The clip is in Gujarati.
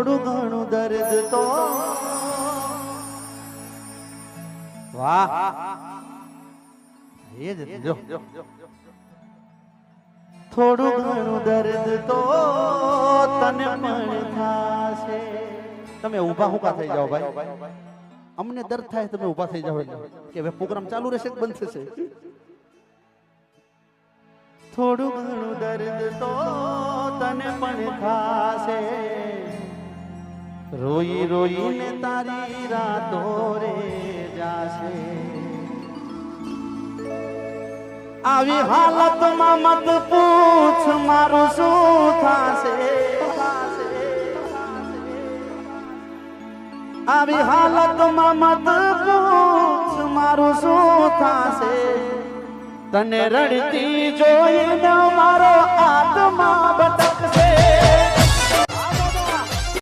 થોડું ઘણું દર્દ તો વાહ એ જ જો થોડું ઘણું દર્દ તો તને પણ થાશે તમે ઊભા હુકા થઈ જાઓ ભાઈ અમને દર્દ થાય તમે ઊભા થઈ જાઓ કે હવે પ્રોગ્રામ ચાલુ રહેશે કે બંધ થશે થોડું ઘણું દર્દ તો તને પણ થાશે રોઈ રોઈને તારી રાતો રે જાશે આવી હાલતમાં મત પૂછ મારું શું થાશે આવી હાલતમાં મત પૂછ મારું શું થાશે તને રડતી જોઈને મારો આત્મા ભટકશે